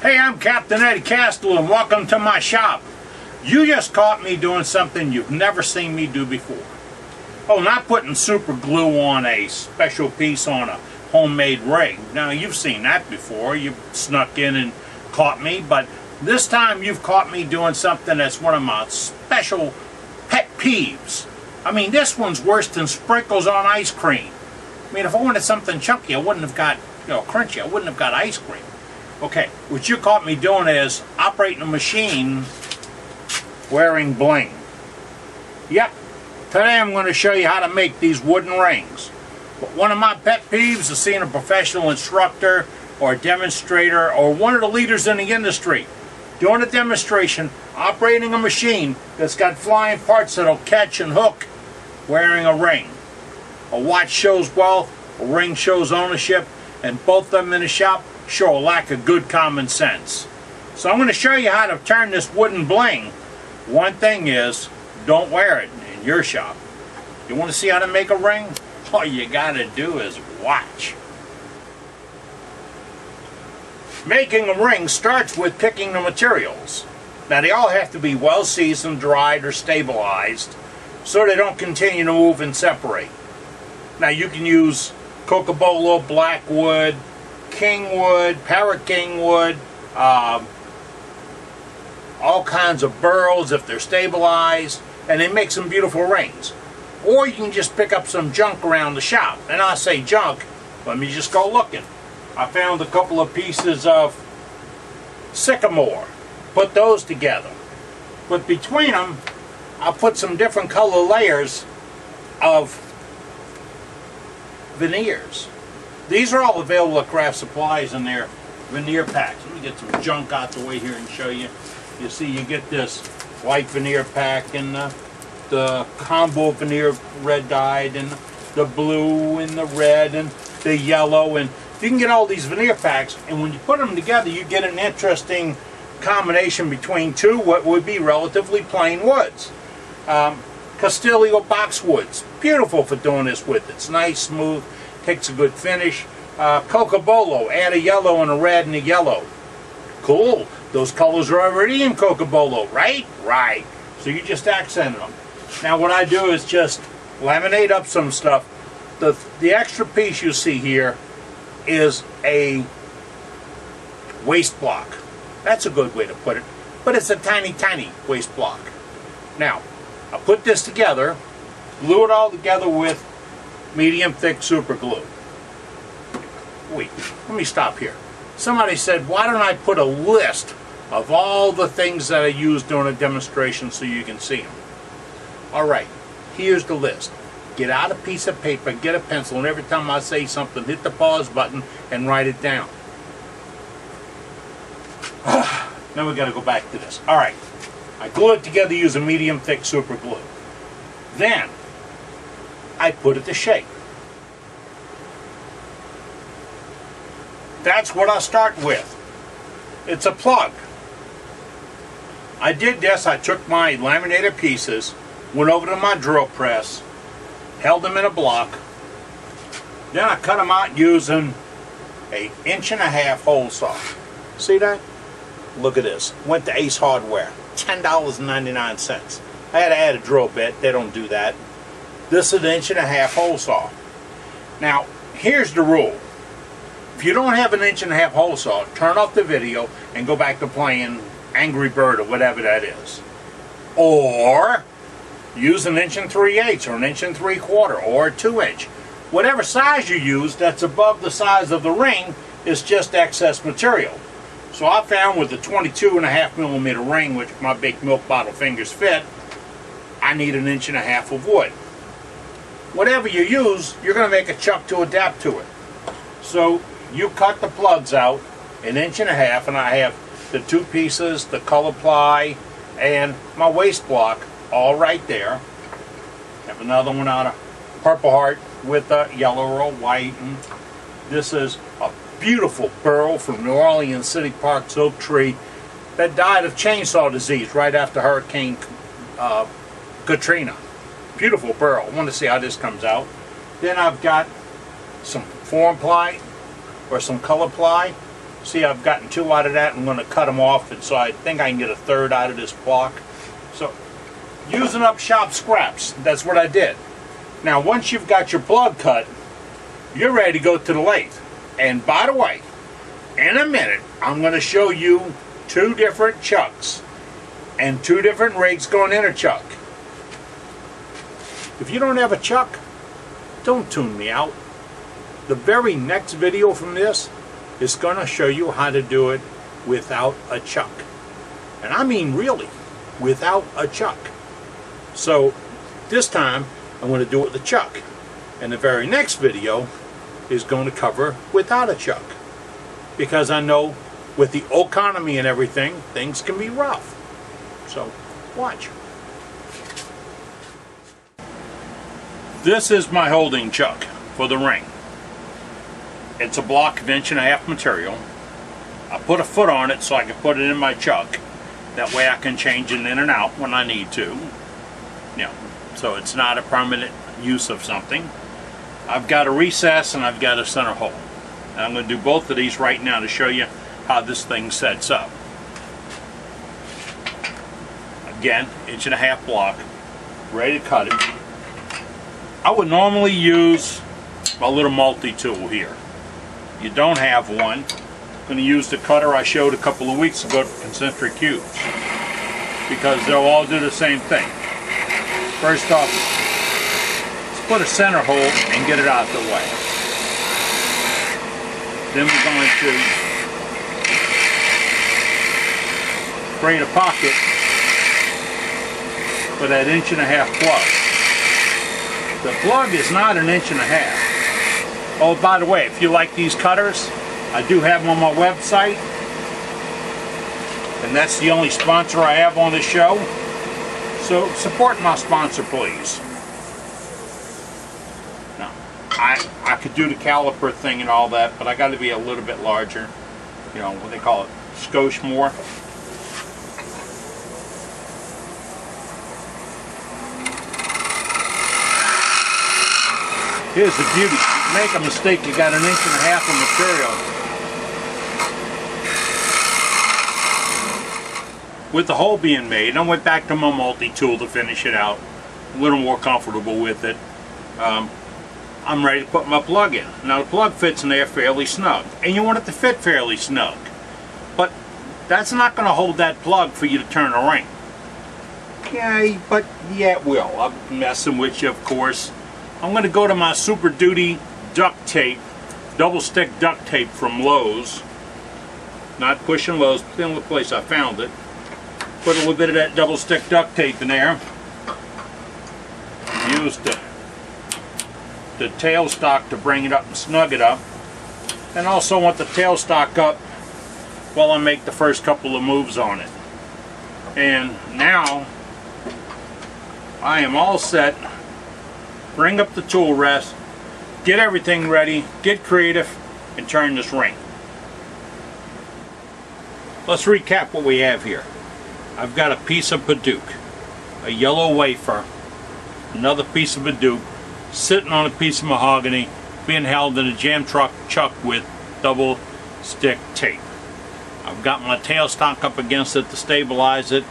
Hey, I'm Captain Eddie Castle and welcome to my shop. You just caught me doing something you've never seen me do before. Oh, not putting super glue on a special piece on a homemade ring. Now, you've seen that before. You snuck in and caught me, but this time you've caught me doing something that's one of my special pet peeves. I mean, this one's worse than sprinkles on ice cream. I mean, if I wanted something chunky, I wouldn't have got, crunchy, I wouldn't have got ice cream. Okay, what you caught me doing is operating a machine wearing bling. Yep, today I'm going to show you how to make these wooden rings. But one of my pet peeves is seeing a professional instructor or a demonstrator or one of the leaders in the industry doing a demonstration, operating a machine that's got flying parts that'll catch and hook wearing a ring. A watch shows wealth, a ring shows ownership, and both of them in the shop show a lack of good common sense. So I'm going to show you how to turn this wooden bling. One thing is, don't wear it in your shop. You want to see how to make a ring? All you got to do is watch. Making a ring starts with picking the materials. Now they all have to be well seasoned, dried, or stabilized so they don't continue to move and separate. Now you can use cocobolo, blackwood, kingwood, parrot kingwood, all kinds of burls if they're stabilized, and they make some beautiful rings. Or you can just pick up some junk around the shop. And I say junk, let me just go looking. I found a couple of pieces of sycamore. Put those together. But between them, I put some different color layers of veneers. These are all available at Craft Supplies in their veneer packs. Let me get some junk out the way here and show you. You see, you get this white veneer pack and the combo veneer red dyed and the blue and the red and the yellow, and you can get all these veneer packs, and when you put them together you get an interesting combination between two what would be relatively plain woods. Castillo boxwoods, beautiful for doing this with. It's nice, smooth, takes a good finish. Cocobolo, add a yellow and a red and a yellow. Cool, those colors are already in cocobolo, right? Right. So you just accented them. Now what I do is just laminate up some stuff. The extra piece you see here is a waste block. That's a good way to put it. But it's a tiny, tiny waste block. Now, I put this together, glue it all together with medium thick super glue. Wait, let me stop here. Somebody said, why don't I put a list of all the things that I use during a demonstration so you can see them? Alright, here's the list. Get out a piece of paper, get a pencil, and every time I say something, hit the pause button and write it down. Now we got to go back to this. Alright, I glue it together using medium thick super glue. Then, I put it to shape. That's what I start with. It's a plug. I did this, I took my laminated pieces, went over to my drill press, held them in a block, then I cut them out using an 1.5 inch hole saw. See that? Look at this. Went to Ace Hardware, $10.99. I had to add a drill bit, they don't do that. This is an 1.5 inch hole saw. Now, here's the rule. If you don't have an 1.5 inch hole saw, turn off the video and go back to playing Angry Bird or whatever that is. Or use an 1 3/8 or an 1 3/4 or a 2 inch. Whatever size you use that's above the size of the ring is just excess material. So I found with the 22.5 millimeter ring, which my big milk bottle fingers fit, I need an 1.5 inch of wood. Whatever you use, you're going to make a chuck to adapt to it. So you cut the plugs out 1.5 inches, and I have the two pieces, the color ply, and my waste block all right there. Have another one out of Purple Heart with a yellow or white. And this is a beautiful burl from New Orleans City Park's oak tree that died of chainsaw disease right after Hurricane Katrina. Beautiful burl. I want to see how this comes out. Then I've got some form ply or some color ply. See, I've gotten 2 out of that. I'm going to cut them off, and so I think I can get a 3rd out of this block. So, using up shop scraps, that's what I did. Now, once you've got your plug cut, you're ready to go to the lathe. And by the way, in a minute, I'm going to show you 2 different chucks and 2 different rigs going in a chuck. If you don't have a chuck, don't tune me out. The very next video from this is going to show you how to do it without a chuck. And I mean really, without a chuck. So this time I'm going to do it with a chuck. And the very next video is going to cover without a chuck. Because I know with the economy and everything, things can be rough. So watch. This is my holding chuck for the ring. It's a block of 1.5 inch material. I put a foot on it so I can put it in my chuck. That way I can change it in and out when I need to. You know, so it's not a permanent use of something. I've got a recess and I've got a center hole. And I'm going to do both of these right now to show you how this thing sets up. Again, 1.5 inch block, ready to cut it. I would normally use my little multi-tool here. If you don't have one, I'm going to use the cutter I showed a couple of weeks ago for concentric cubes, because they'll all do the same thing. First off, let's put a center hole and get it out of the way. Then we're going to create a pocket for that 1.5 inch plug. The plug is not 1.5 inches. Oh, by the way, if you like these cutters, I do have them on my website. And that's the only sponsor I have on the show. So support my sponsor, please. Now, I could do the caliper thing and all that, but I got to be a little bit larger. You know, what they call it, skosh more. Here's the beauty. You make a mistake, you got 1.5 inches of material. With the hole being made, I went back to my multi-tool to finish it out. A little more comfortable with it. I'm ready to put my plug in. Now the plug fits in there fairly snug. And you want it to fit fairly snug. But that's not going to hold that plug for you to turn a ring. Okay, but yeah, it will. I'm messing with you, of course. I'm going to go to my Super Duty duct tape, double stick duct tape from Lowe's. Not pushing Lowe's, but the only place I found it. Put a little bit of that double stick duct tape in there. Use the tailstock to bring it up and snug it up. And also want the tailstock up while I make the first couple of moves on it. And now I am all set. Bring up the tool rest, get everything ready, get creative, and turn this ring. Let's recap what we have here. I've got a piece of Padauk, a yellow wafer, another piece of Padauk, sitting on a piece of mahogany, being held in a jam chuck with double stick tape. I've got my tailstock up against it to stabilize it.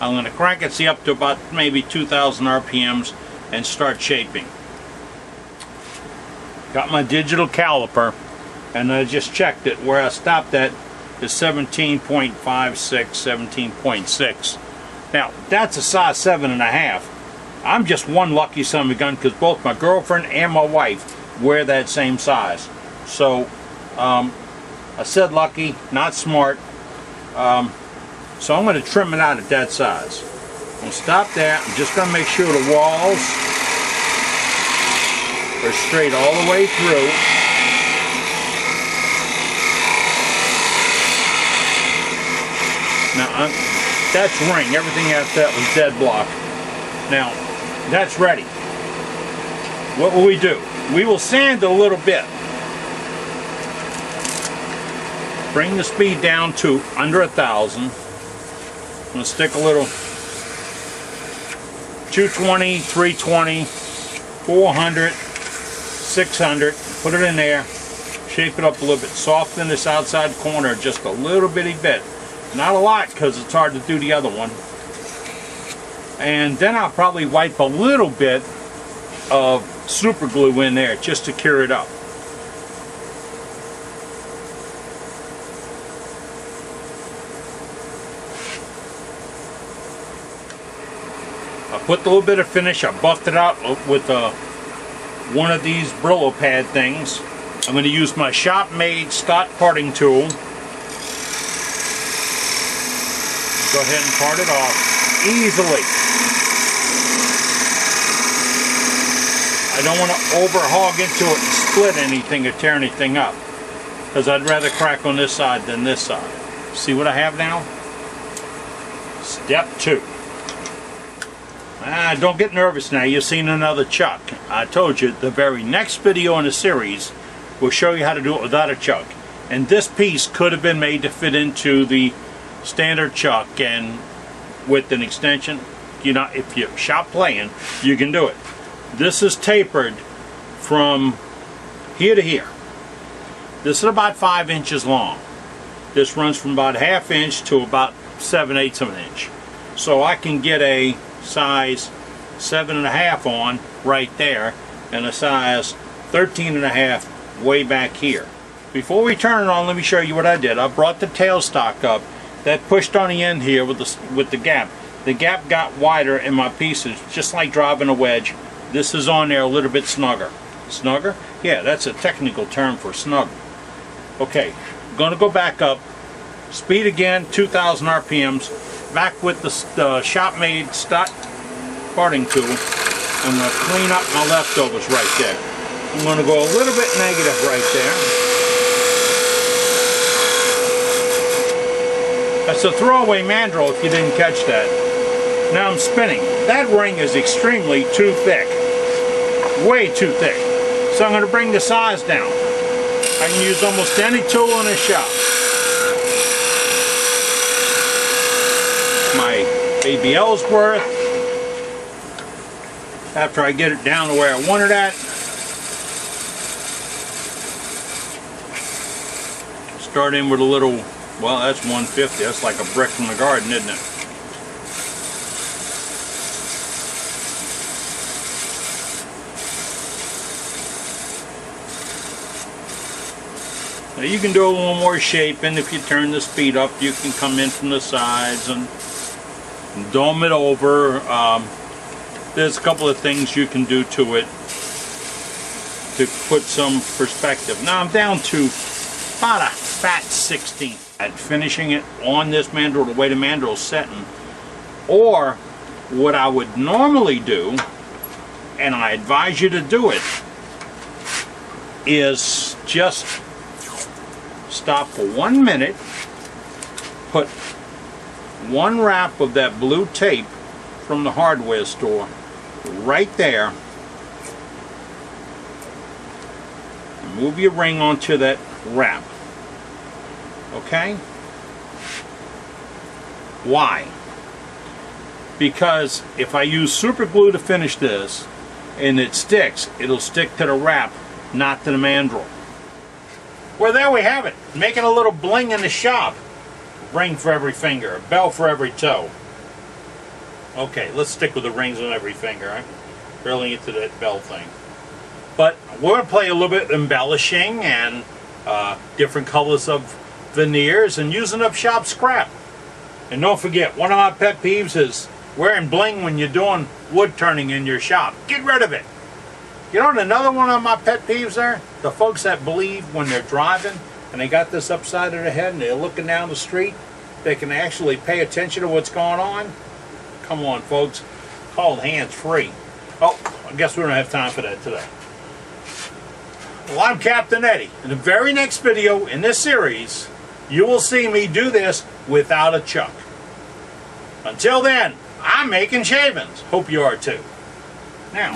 I'm going to crank it up to about maybe 2,000 RPMs and start shaping. Got my digital caliper, and I just checked it. Where I stopped at is 17.56, 17.6. Now, that's a size 7.5. I'm just one lucky son of a gun because both my girlfriend and my wife wear that same size. So, I said lucky, not smart. So I'm going to trim it out at that size. I'm going to stop there. I'm just going to make sure the walls are straight all the way through. Now, that's ring. Everything after that was dead block. Now, that's ready. What will we do? We will sand a little bit. Bring the speed down to under 1,000. I'm going to stick a little 220, 320, 400, 600. Put it in there. shape it up a little bit, soften this outside corner just a little bitty bit. Not a lot, because it's hard to do the other one. And then I'll probably wipe a little bit of super glue in there just to cure it up. I put a little bit of finish, I buffed it out with one of these Brillo pad things. I'm going to use my shop-made Scott parting tool. Go ahead and part it off easily. I don't want to over-hog into it and split anything or tear anything up, because I'd rather crack on this side than this side. See what I have now? Step 2. Don't get nervous now, you've seen another chuck. I told you, the very next video in the series will show you how to do it without a chuck. And this piece could have been made to fit into the standard chuck, and with an extension, you know, if you're shop playing, you can do it. This is tapered from here to here. This is about 5 inches long. This runs from about 1/2 inch to about 7/8 of an inch. So I can get a size 7.5 on right there, and a size 13.5 way back here. Before we turn it on, let me show you what I did. I brought the tailstock up. That pushed on the end here with the gap. The gap got wider in my pieces, just like driving a wedge. This is on there a little bit snugger. Snugger? Yeah, that's a technical term for snug. Okay, I'm going to go back up. Speed again, 2,000 RPMs. Back with the shop-made Scott parting tool. I'm going to clean up my leftovers right there. I'm going to go a little bit negative right there. That's a throwaway mandrel if you didn't catch that. Now I'm spinning. That ring is extremely too thick. Way too thick. So I'm going to bring the size down. I can use almost any tool in the shop. My baby Ellsworth. After I get it down to where I want it at. Start in with a little, well, that's 150. That's like a brick from the garden, isn't it? Now you can do a little more shaping. If you turn the speed up, you can come in from the sides and dome it over. There's a couple of things you can do to it to put some perspective. Now I'm down to about a fat 16 at finishing it on this mandrel the way the mandrel is setting. Or what I would normally do, and I advise you to do it, is just stop for 1 minute, put one wrap of that blue tape from the hardware store right there, and move your ring onto that wrap. Okay? Why? Because if I use super glue to finish this and it sticks, it'll stick to the wrap, not to the mandrel. Well, there we have it. Making a little bling in the shop. Ring for every finger, a bell for every toe. Okay, let's stick with the rings on every finger. I'm barely into that bell thing. But we're going to play a little bit embellishing and different colors of veneers and using up shop scrap. And don't forget, one of my pet peeves is wearing bling when you're doing wood turning in your shop. Get rid of it. You know, another one of my pet peeves there? The folks that believe when they're driving and they got this upside of their head and they're looking down the street, they can actually pay attention to what's going on. Come on, folks. Called hands-free. Oh, I guess we don't have time for that today. Well, I'm Captain Eddie. In the very next video in this series, you will see me do this without a chuck. Until then, I'm making shavings. Hope you are too. Now,